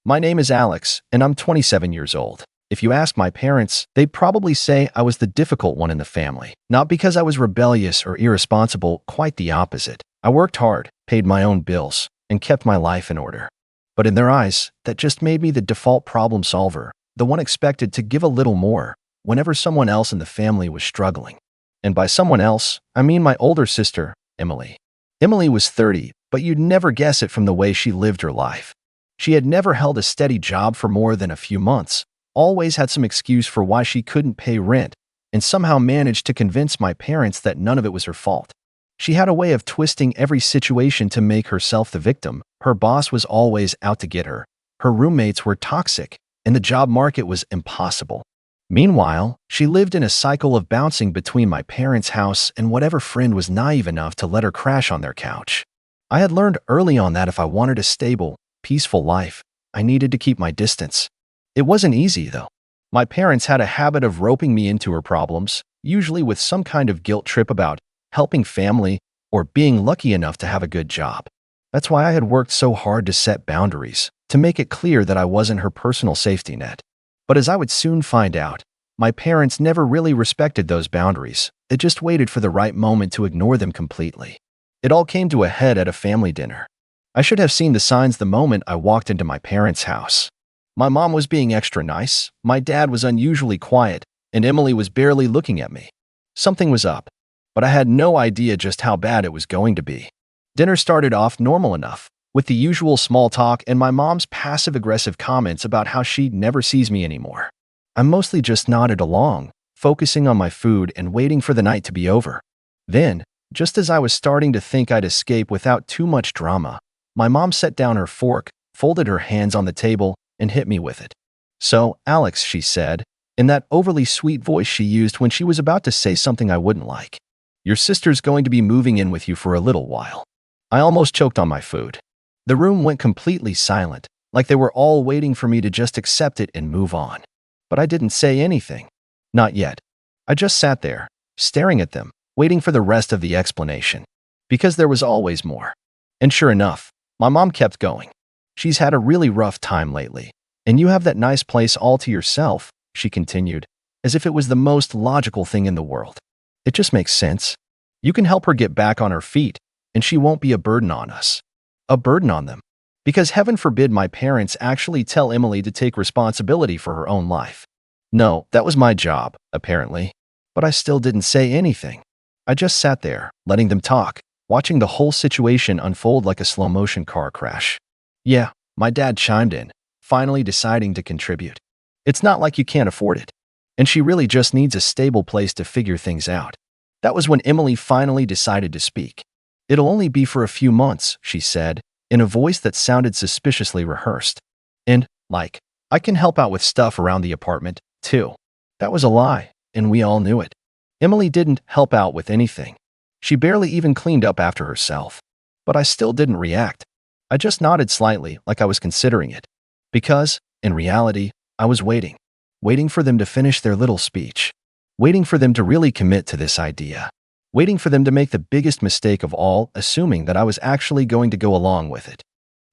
My name is Alex, and I'm 27 years old. If you ask my parents, they'd probably say I was the difficult one in the family. Not because I was rebellious or irresponsible, quite the opposite. I worked hard, paid my own bills, and kept my life in order. But in their eyes, that just made me the default problem solver, the one expected to give a little more whenever someone else in the family was struggling. And by someone else, I mean my older sister, Emily. Emily was 30, but you'd never guess it from the way she lived her life. She had never held a steady job for more than a few months, always had some excuse for why she couldn't pay rent, and somehow managed to convince my parents that none of it was her fault. She had a way of twisting every situation to make herself the victim. Her boss was always out to get her. Her roommates were toxic, and the job market was impossible. Meanwhile, she lived in a cycle of bouncing between my parents' house and whatever friend was naive enough to let her crash on their couch. I had learned early on that if I wanted a stable, peaceful life, I needed to keep my distance. It wasn't easy, though. My parents had a habit of roping me into her problems, usually with some kind of guilt trip about helping family or being lucky enough to have a good job. That's why I had worked so hard to set boundaries, to make it clear that I wasn't her personal safety net. But as I would soon find out, my parents never really respected those boundaries. They just waited for the right moment to ignore them completely. It all came to a head at a family dinner. I should have seen the signs the moment I walked into my parents' house. My mom was being extra nice, my dad was unusually quiet, and Emily was barely looking at me. Something was up, but I had no idea just how bad it was going to be. Dinner started off normal enough, with the usual small talk and my mom's passive-aggressive comments about how she never sees me anymore. I mostly just nodded along, focusing on my food and waiting for the night to be over. Then, just as I was starting to think I'd escape without too much drama, my mom set down her fork, folded her hands on the table, and hit me with it. "So, Alex," she said, in that overly sweet voice she used when she was about to say something I wouldn't like, "your sister's going to be moving in with you for a little while." I almost choked on my food. The room went completely silent, like they were all waiting for me to just accept it and move on. But I didn't say anything. Not yet. I just sat there, staring at them, waiting for the rest of the explanation. Because there was always more. And sure enough, my mom kept going. "She's had a really rough time lately, and you have that nice place all to yourself," she continued, as if it was the most logical thing in the world. "It just makes sense. You can help her get back on her feet, and she won't be a burden on us." A burden on them. Because heaven forbid my parents actually tell Emily to take responsibility for her own life. No, that was my job, apparently. But I still didn't say anything. I just sat there, letting them talk, watching the whole situation unfold like a slow-motion car crash. Yeah, my dad chimed in, finally deciding to contribute. "It's not like you can't afford it. And she really just needs a stable place to figure things out." That was when Emily finally decided to speak. "It'll only be for a few months," she said, in a voice that sounded suspiciously rehearsed. "And, I can help out with stuff around the apartment, too." That was a lie, and we all knew it. Emily didn't help out with anything. She barely even cleaned up after herself. But I still didn't react. I just nodded slightly, like I was considering it. Because, in reality, I was waiting. Waiting for them to finish their little speech. Waiting for them to really commit to this idea. Waiting for them to make the biggest mistake of all, assuming that I was actually going to go along with it.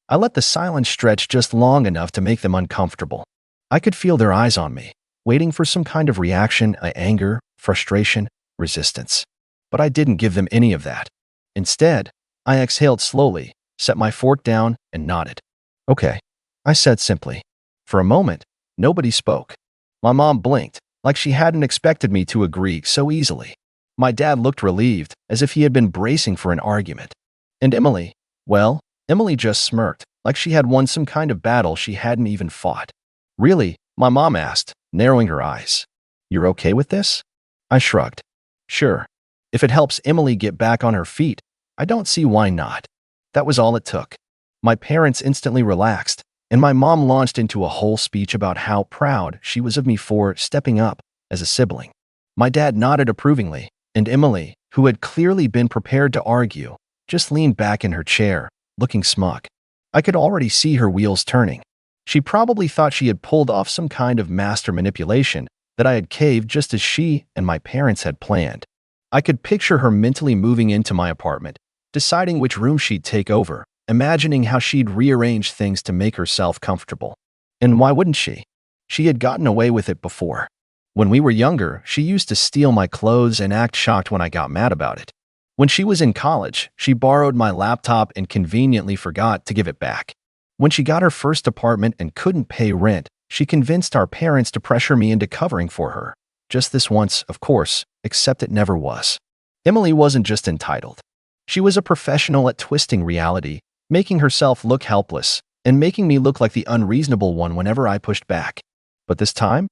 I let the silence stretch just long enough to make them uncomfortable. I could feel their eyes on me, waiting for some kind of reaction, anger, frustration, resistance. But I didn't give them any of that. Instead, I exhaled slowly, set my fork down, and nodded. "Okay," I said simply. For a moment, nobody spoke. My mom blinked, like she hadn't expected me to agree so easily. My dad looked relieved, as if he had been bracing for an argument. And Emily, well, Emily just smirked, like she had won some kind of battle she hadn't even fought. "Really?" my mom asked, narrowing her eyes. "You're okay with this?" I shrugged. "Sure. If it helps Emily get back on her feet, I don't see why not." That was all it took. My parents instantly relaxed, and my mom launched into a whole speech about how proud she was of me for stepping up as a sibling. My dad nodded approvingly, and Emily, who had clearly been prepared to argue, just leaned back in her chair, looking smug. I could already see her wheels turning. She probably thought she had pulled off some kind of master manipulation, that I had caved just as she and my parents had planned. I could picture her mentally moving into my apartment, deciding which room she'd take over, imagining how she'd rearrange things to make herself comfortable. And why wouldn't she? She had gotten away with it before. When we were younger, she used to steal my clothes and act shocked when I got mad about it. When she was in college, she borrowed my laptop and conveniently forgot to give it back. When she got her first apartment and couldn't pay rent, she convinced our parents to pressure me into covering for her. Just this once, of course, except it never was. Emily wasn't just entitled. She was a professional at twisting reality, making herself look helpless, and making me look like the unreasonable one whenever I pushed back. But this time,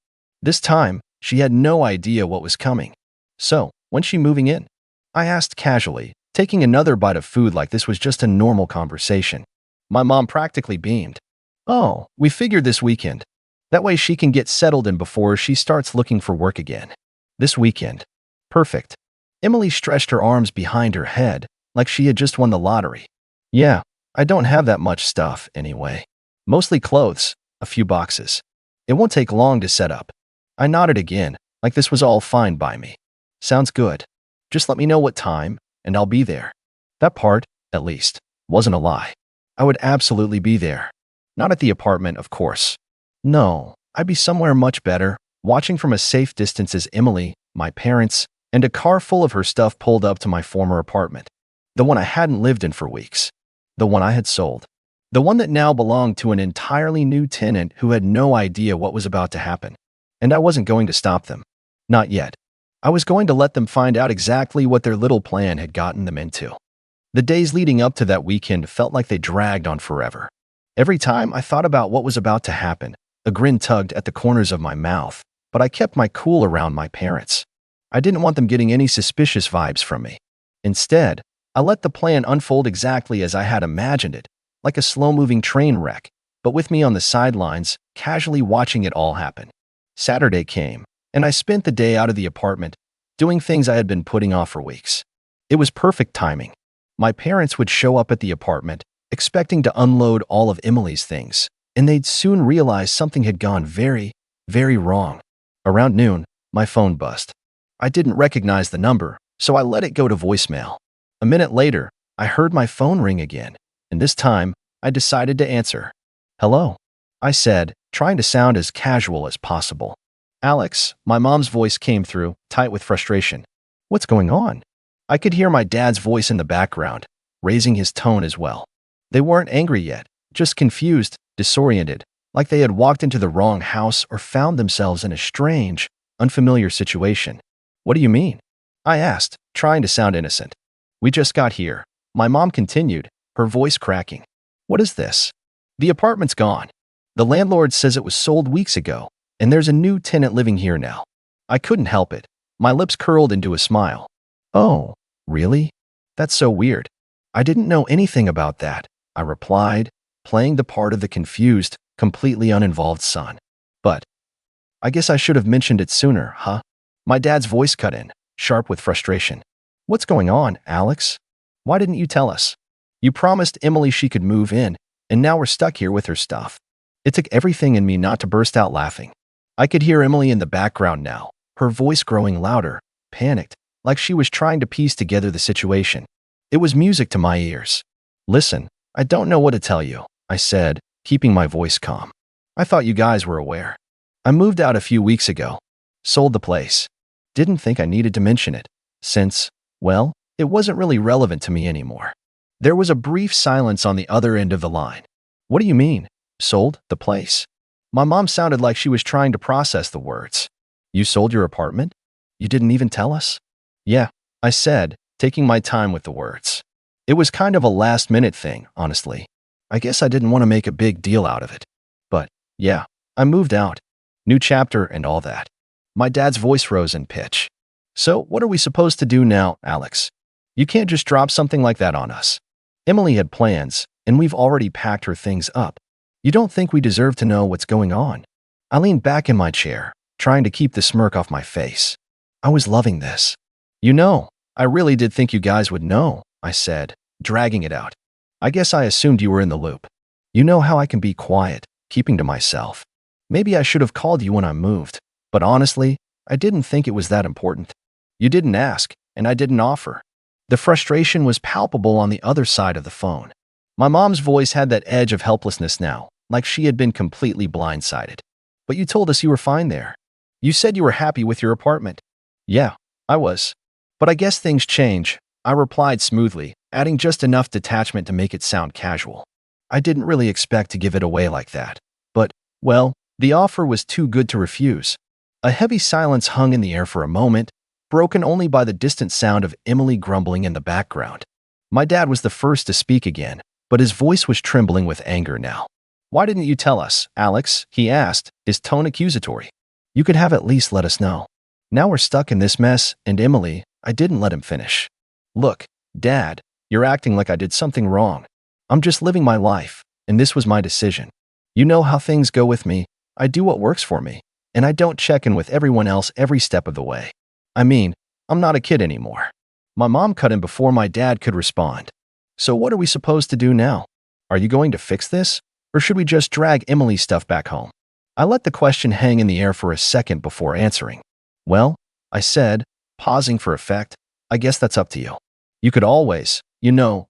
she had no idea what was coming. So, when's she moving in? I asked casually, taking another bite of food like this was just a normal conversation. My mom practically beamed. Oh, we figured this weekend. That way she can get settled in before she starts looking for work again. This weekend. Perfect. Emily stretched her arms behind her head, like she had just won the lottery. Yeah, I don't have that much stuff, anyway. Mostly clothes, a few boxes. It won't take long to set up. I nodded again, like this was all fine by me. Sounds good. Just let me know what time, and I'll be there. That part, at least, wasn't a lie. I would absolutely be there. Not at the apartment, of course. No, I'd be somewhere much better, watching from a safe distance as Emily, my parents, and a car full of her stuff pulled up to my former apartment. The one I hadn't lived in for weeks. The one I had sold. The one that now belonged to an entirely new tenant who had no idea what was about to happen. And I wasn't going to stop them. Not yet. I was going to let them find out exactly what their little plan had gotten them into. The days leading up to that weekend felt like they dragged on forever. Every time I thought about what was about to happen, a grin tugged at the corners of my mouth, but I kept my cool around my parents. I didn't want them getting any suspicious vibes from me. Instead, I let the plan unfold exactly as I had imagined it, like a slow-moving train wreck, but with me on the sidelines, casually watching it all happen. Saturday came, and I spent the day out of the apartment, doing things I had been putting off for weeks. It was perfect timing. My parents would show up at the apartment, expecting to unload all of Emily's things, and they'd soon realize something had gone very, very wrong. Around noon, my phone buzzed. I didn't recognize the number, so I let it go to voicemail. A minute later, I heard my phone ring again, and this time, I decided to answer. Hello, I said, trying to sound as casual as possible. Alex, my mom's voice came through, tight with frustration. What's going on? I could hear my dad's voice in the background, raising his tone as well. They weren't angry yet, just confused, disoriented, like they had walked into the wrong house or found themselves in a strange, unfamiliar situation. What do you mean? I asked, trying to sound innocent. We just got here. My mom continued, her voice cracking. What is this? The apartment's gone. The landlord says it was sold weeks ago, and there's a new tenant living here now. I couldn't help it. My lips curled into a smile. Oh, really? That's so weird. I didn't know anything about that, I replied, playing the part of the confused, completely uninvolved son. But I guess I should have mentioned it sooner, huh? My dad's voice cut in, sharp with frustration. What's going on, Alex? Why didn't you tell us? You promised Emily she could move in, and now we're stuck here with her stuff. It took everything in me not to burst out laughing. I could hear Emily in the background now, her voice growing louder, panicked, like she was trying to piece together the situation. It was music to my ears. Listen, I don't know what to tell you, I said, keeping my voice calm. I thought you guys were aware. I moved out a few weeks ago. Sold the place. Didn't think I needed to mention it, since, well, it wasn't really relevant to me anymore. There was a brief silence on the other end of the line. What do you mean? Sold the place? My mom sounded like she was trying to process the words. You sold your apartment? You didn't even tell us? Yeah, I said, taking my time with the words. It was kind of a last-minute thing, honestly. I guess I didn't want to make a big deal out of it. But, yeah, I moved out. New chapter and all that. My dad's voice rose in pitch. So, what are we supposed to do now, Alex? You can't just drop something like that on us. Emily had plans, and we've already packed her things up. You don't think we deserve to know what's going on? I leaned back in my chair, trying to keep the smirk off my face. I was loving this. You know, I really did think you guys would know, I said, dragging it out. I guess I assumed you were in the loop. You know how I can be quiet, keeping to myself. Maybe I should have called you when I moved, but honestly, I didn't think it was that important. You didn't ask, and I didn't offer. The frustration was palpable on the other side of the phone. My mom's voice had that edge of helplessness now, like she had been completely blindsided. But you told us you were fine there. You said you were happy with your apartment. Yeah, I was. But I guess things change, I replied smoothly, adding just enough detachment to make it sound casual. I didn't really expect to give it away like that. But, well, the offer was too good to refuse. A heavy silence hung in the air for a moment, broken only by the distant sound of Emily grumbling in the background. My dad was the first to speak again, but his voice was trembling with anger now. Why didn't you tell us, Alex? He asked, his tone accusatory. You could have at least let us know. Now we're stuck in this mess, and Emily, I didn't let him finish. Look, Dad, you're acting like I did something wrong. I'm just living my life, and this was my decision. You know how things go with me. I do what works for me, and I don't check in with everyone else every step of the way. I mean, I'm not a kid anymore. My mom cut in before my dad could respond. So what are we supposed to do now? Are you going to fix this? Or should we just drag Emily's stuff back home? I let the question hang in the air for a second before answering. Well, I said, pausing for effect, I guess that's up to you. You could always,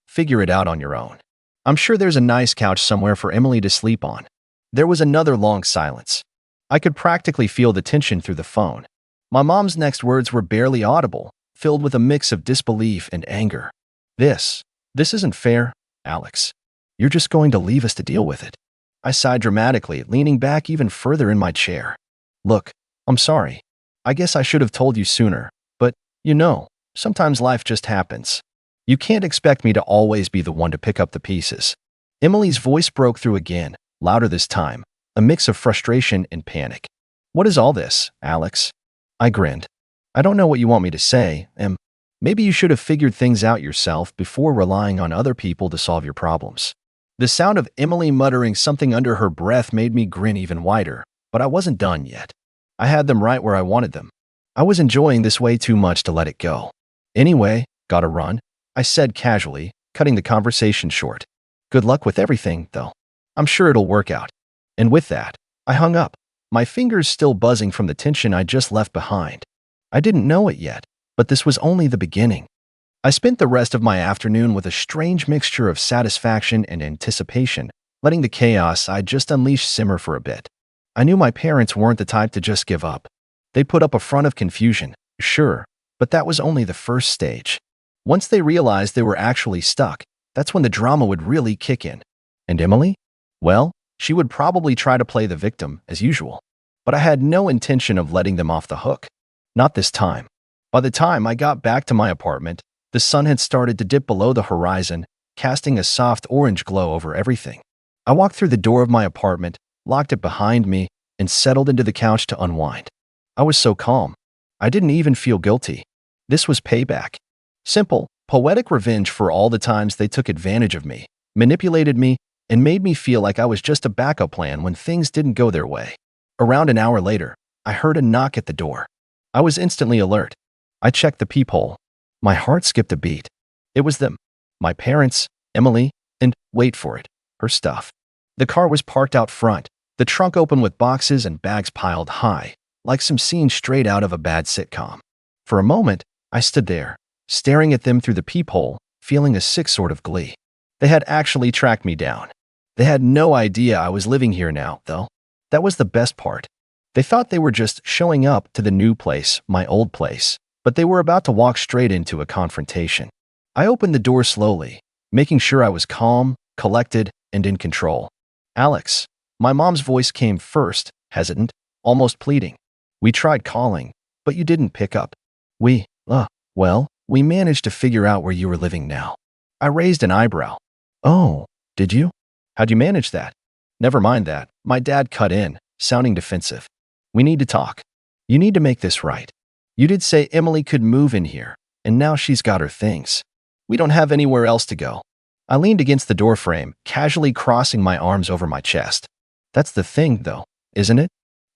figure it out on your own. I'm sure there's a nice couch somewhere for Emily to sleep on. There was another long silence. I could practically feel the tension through the phone. My mom's next words were barely audible, filled with a mix of disbelief and anger. This isn't fair, Alex. You're just going to leave us to deal with it. I sighed dramatically, leaning back even further in my chair. Look, I'm sorry. I guess I should have told you sooner, but, sometimes life just happens. You can't expect me to always be the one to pick up the pieces. Emily's voice broke through again, louder this time, a mix of frustration and panic. What is all this, Alex? I grinned. I don't know what you want me to say, maybe you should have figured things out yourself before relying on other people to solve your problems. The sound of Emily muttering something under her breath made me grin even wider, but I wasn't done yet. I had them right where I wanted them. I was enjoying this way too much to let it go. Anyway, gotta run, I said casually, cutting the conversation short. Good luck with everything, though. I'm sure it'll work out. And with that, I hung up, my fingers still buzzing from the tension I just left behind. I didn't know it yet, but this was only the beginning. I spent the rest of my afternoon with a strange mixture of satisfaction and anticipation, letting the chaos I'd just unleashed simmer for a bit. I knew my parents weren't the type to just give up. They put up a front of confusion, sure, but that was only the first stage. Once they realized they were actually stuck, that's when the drama would really kick in. And Emily? Well, she would probably try to play the victim, as usual. But I had no intention of letting them off the hook. Not this time. By the time I got back to my apartment, the sun had started to dip below the horizon, casting a soft orange glow over everything. I walked through the door of my apartment, locked it behind me, and settled into the couch to unwind. I was so calm. I didn't even feel guilty. This was payback. Simple, poetic revenge for all the times they took advantage of me, manipulated me, and made me feel like I was just a backup plan when things didn't go their way. Around an hour later, I heard a knock at the door. I was instantly alert. I checked the peephole. My heart skipped a beat. It was them. My parents, Emily, and, wait for it, her stuff. The car was parked out front, the trunk open with boxes and bags piled high, like some scene straight out of a bad sitcom. For a moment, I stood there, staring at them through the peephole, feeling a sick sort of glee. They had actually tracked me down. They had no idea I was living here now, though. That was the best part. They thought they were just showing up to the new place, my old place, but they were about to walk straight into a confrontation. I opened the door slowly, making sure I was calm, collected, and in control. Alex, my mom's voice came first, hesitant, almost pleading. We tried calling, but you didn't pick up. We managed to figure out where you were living now. I raised an eyebrow. Oh, did you? How'd you manage that? Never mind that, my dad cut in, sounding defensive. We need to talk. You need to make this right. You did say Emily could move in here, and now she's got her things. We don't have anywhere else to go. I leaned against the doorframe, casually crossing my arms over my chest. That's the thing, though, isn't it?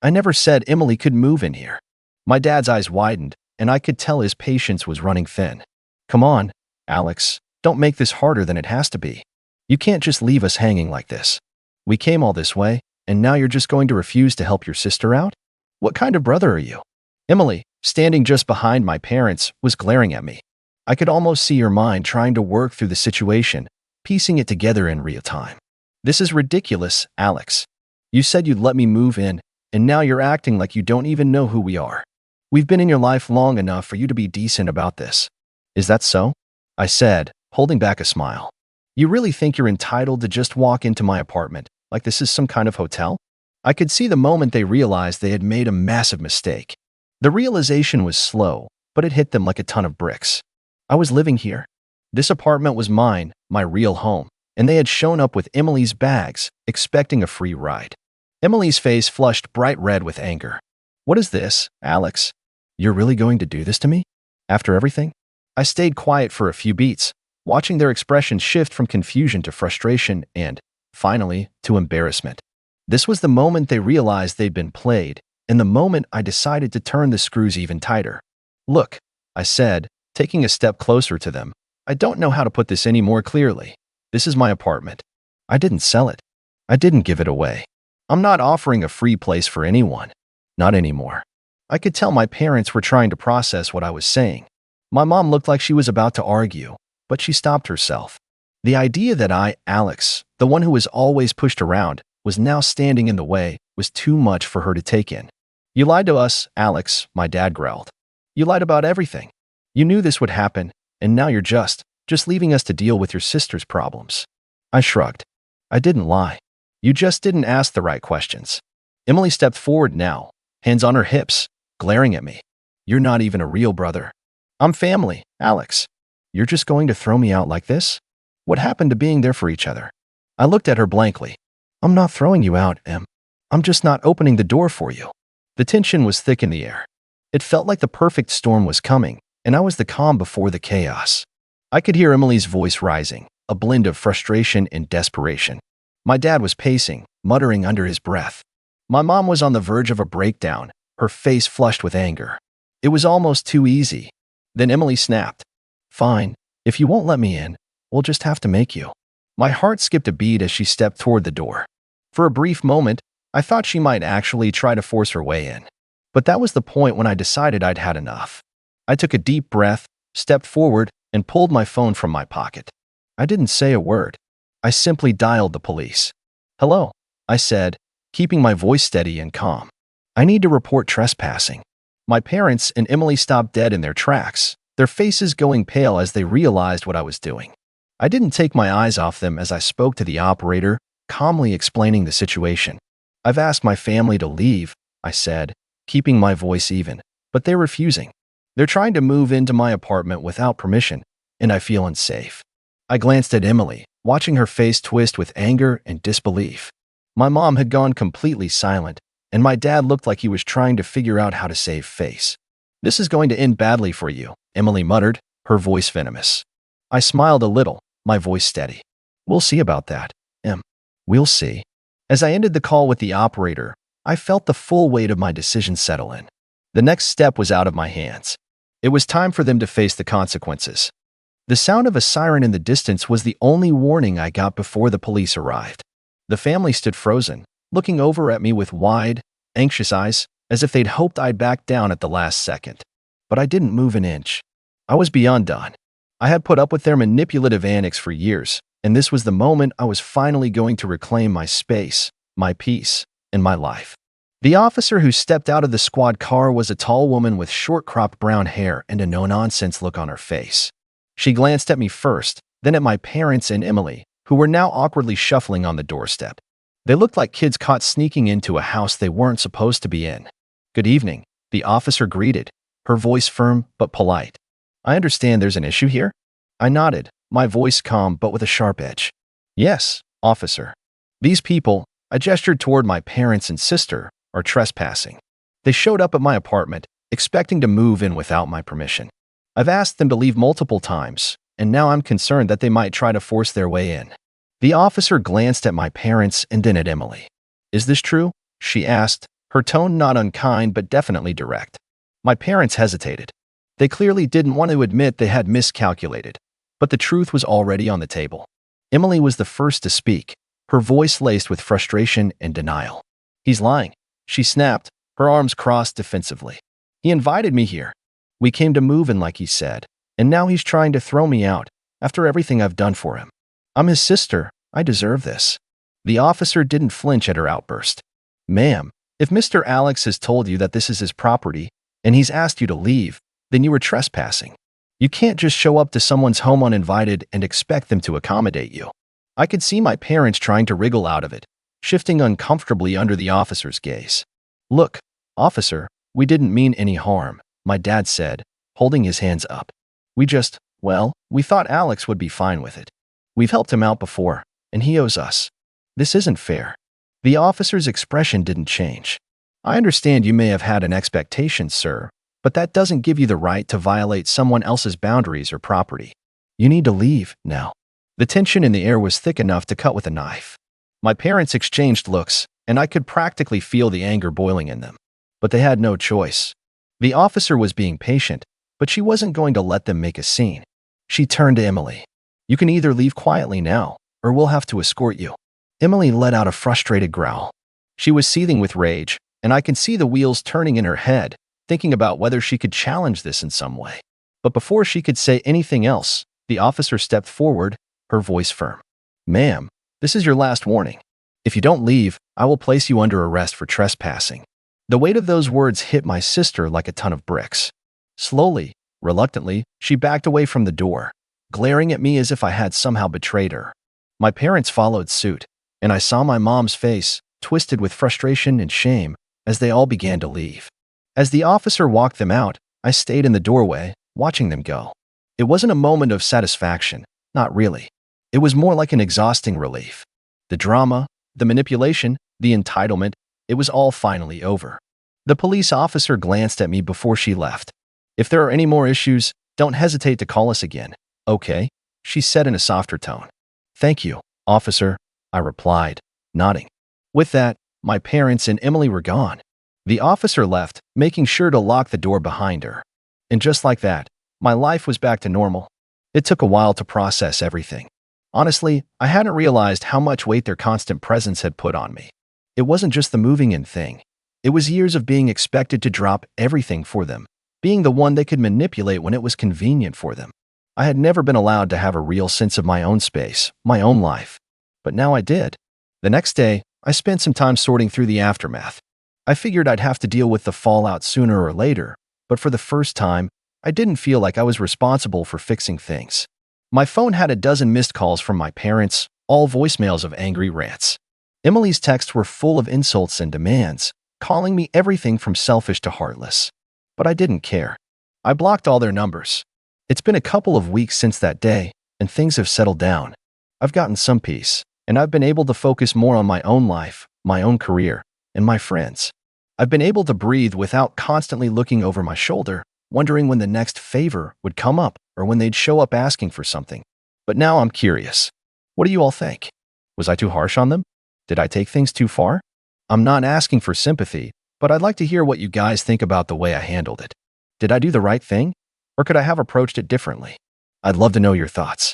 I never said Emily could move in here. My dad's eyes widened, and I could tell his patience was running thin. Come on, Alex, don't make this harder than it has to be. You can't just leave us hanging like this. We came all this way, and now you're just going to refuse to help your sister out? What kind of brother are you? Emily, standing just behind my parents, was glaring at me. I could almost see her mind trying to work through the situation, piecing it together in real time. This is ridiculous, Alex. You said you'd let me move in, and now you're acting like you don't even know who we are. We've been in your life long enough for you to be decent about this. Is that so? I said, holding back a smile. You really think you're entitled to just walk into my apartment like this is some kind of hotel? I could see the moment they realized they had made a massive mistake. The realization was slow, but it hit them like a ton of bricks. I was living here. This apartment was mine, my real home, and they had shown up with Emily's bags, expecting a free ride. Emily's face flushed bright red with anger. What is this, Alex? You're really going to do this to me? After everything? I stayed quiet for a few beats, watching their expressions shift from confusion to frustration and, finally, to embarrassment. This was the moment they realized they'd been played, and the moment I decided to turn the screws even tighter. Look, I said, taking a step closer to them. I don't know how to put this any more clearly. This is my apartment. I didn't sell it. I didn't give it away. I'm not offering a free place for anyone. Not anymore. I could tell my parents were trying to process what I was saying. My mom looked like she was about to argue, but she stopped herself. The idea that I, Alex, the one who was always pushed around, was now standing in the way was too much for her to take in. You lied to us, Alex, my dad growled. You lied about everything. You knew this would happen, and now you're just leaving us to deal with your sister's problems. I shrugged. I didn't lie. You just didn't ask the right questions. Emily stepped forward now, hands on her hips, glaring at me. You're not even a real brother. I'm family, Alex. You're just going to throw me out like this? What happened to being there for each other? I looked at her blankly. I'm not throwing you out, Em. I'm just not opening the door for you. The tension was thick in the air. It felt like the perfect storm was coming, and I was the calm before the chaos. I could hear Emily's voice rising, a blend of frustration and desperation. My dad was pacing, muttering under his breath. My mom was on the verge of a breakdown, her face flushed with anger. It was almost too easy. Then Emily snapped. Fine, if you won't let me in, we'll just have to make you. My heart skipped a beat as she stepped toward the door. For a brief moment, I thought she might actually try to force her way in. But that was the point when I decided I'd had enough. I took a deep breath, stepped forward, and pulled my phone from my pocket. I didn't say a word. I simply dialed the police. Hello, I said, keeping my voice steady and calm. I need to report trespassing. My parents and Emily stopped dead in their tracks, their faces going pale as they realized what I was doing. I didn't take my eyes off them as I spoke to the operator, calmly explaining the situation. I've asked my family to leave, I said, keeping my voice even, but they're refusing. They're trying to move into my apartment without permission, and I feel unsafe. I glanced at Emily, watching her face twist with anger and disbelief. My mom had gone completely silent, and my dad looked like he was trying to figure out how to save face. This is going to end badly for you, Emily muttered, her voice venomous. I smiled a little, my voice steady. We'll see about that, Em. We'll see. As I ended the call with the operator, I felt the full weight of my decision settle in. The next step was out of my hands. It was time for them to face the consequences. The sound of a siren in the distance was the only warning I got before the police arrived. The family stood frozen, looking over at me with wide, anxious eyes, as if they'd hoped I'd back down at the last second. But I didn't move an inch. I was beyond done. I had put up with their manipulative antics for years, and this was the moment I was finally going to reclaim my space, my peace, and my life. The officer who stepped out of the squad car was a tall woman with short-cropped brown hair and a no-nonsense look on her face. She glanced at me first, then at my parents and Emily, who were now awkwardly shuffling on the doorstep. They looked like kids caught sneaking into a house they weren't supposed to be in. Good evening, the officer greeted, her voice firm but polite. I understand there's an issue here? I nodded, my voice calm but with a sharp edge. Yes, officer. These people, I gestured toward my parents and sister, are trespassing. They showed up at my apartment, expecting to move in without my permission. I've asked them to leave multiple times, and now I'm concerned that they might try to force their way in. The officer glanced at my parents and then at Emily. Is this true? She asked, her tone not unkind but definitely direct. My parents hesitated. They clearly didn't want to admit they had miscalculated, but the truth was already on the table. Emily was the first to speak, her voice laced with frustration and denial. He's lying, she snapped, her arms crossed defensively. He invited me here. We came to move in like he said, and now he's trying to throw me out after everything I've done for him. I'm his sister. I deserve this. The officer didn't flinch at her outburst. Ma'am, if Mr. Alex has told you that this is his property and he's asked you to leave, then you were trespassing. You can't just show up to someone's home uninvited and expect them to accommodate you. I could see my parents trying to wriggle out of it, shifting uncomfortably under the officer's gaze. Look, officer, we didn't mean any harm, my dad said, holding his hands up. We thought Alex would be fine with it. We've helped him out before, and he owes us. This isn't fair. The officer's expression didn't change. I understand you may have had an expectation, sir, but that doesn't give you the right to violate someone else's boundaries or property. You need to leave now. The tension in the air was thick enough to cut with a knife. My parents exchanged looks, and I could practically feel the anger boiling in them. But they had no choice. The officer was being patient, but she wasn't going to let them make a scene. She turned to Emily. You can either leave quietly now, or we'll have to escort you. Emily let out a frustrated growl. She was seething with rage, and I could see the wheels turning in her head, thinking about whether she could challenge this in some way. But before she could say anything else, the officer stepped forward, her voice firm. Ma'am, this is your last warning. If you don't leave, I will place you under arrest for trespassing. The weight of those words hit my sister like a ton of bricks. Slowly, reluctantly, she backed away from the door, glaring at me as if I had somehow betrayed her. My parents followed suit, and I saw my mom's face, twisted with frustration and shame, as they all began to leave. As the officer walked them out, I stayed in the doorway, watching them go. It wasn't a moment of satisfaction, not really. It was more like an exhausting relief. The drama, the manipulation, the entitlement, it was all finally over. The police officer glanced at me before she left. If there are any more issues, don't hesitate to call us again, okay? She said in a softer tone. Thank you, officer, I replied, nodding. With that, my parents and Emily were gone. The officer left, making sure to lock the door behind her. And just like that, my life was back to normal. It took a while to process everything. Honestly, I hadn't realized how much weight their constant presence had put on me. It wasn't just the moving in thing. It was years of being expected to drop everything for them, being the one they could manipulate when it was convenient for them. I had never been allowed to have a real sense of my own space, my own life. But now I did. The next day, I spent some time sorting through the aftermath. I figured I'd have to deal with the fallout sooner or later, but for the first time, I didn't feel like I was responsible for fixing things. My phone had a dozen missed calls from my parents, all voicemails of angry rants. Emily's texts were full of insults and demands, calling me everything from selfish to heartless. But I didn't care. I blocked all their numbers. It's been a couple of weeks since that day, and things have settled down. I've gotten some peace, and I've been able to focus more on my own life, my own career, and my friends. I've been able to breathe without constantly looking over my shoulder, wondering when the next favor would come up or when they'd show up asking for something. But now I'm curious. What do you all think? Was I too harsh on them? Did I take things too far? I'm not asking for sympathy, but I'd like to hear what you guys think about the way I handled it. Did I do the right thing? Or could I have approached it differently? I'd love to know your thoughts.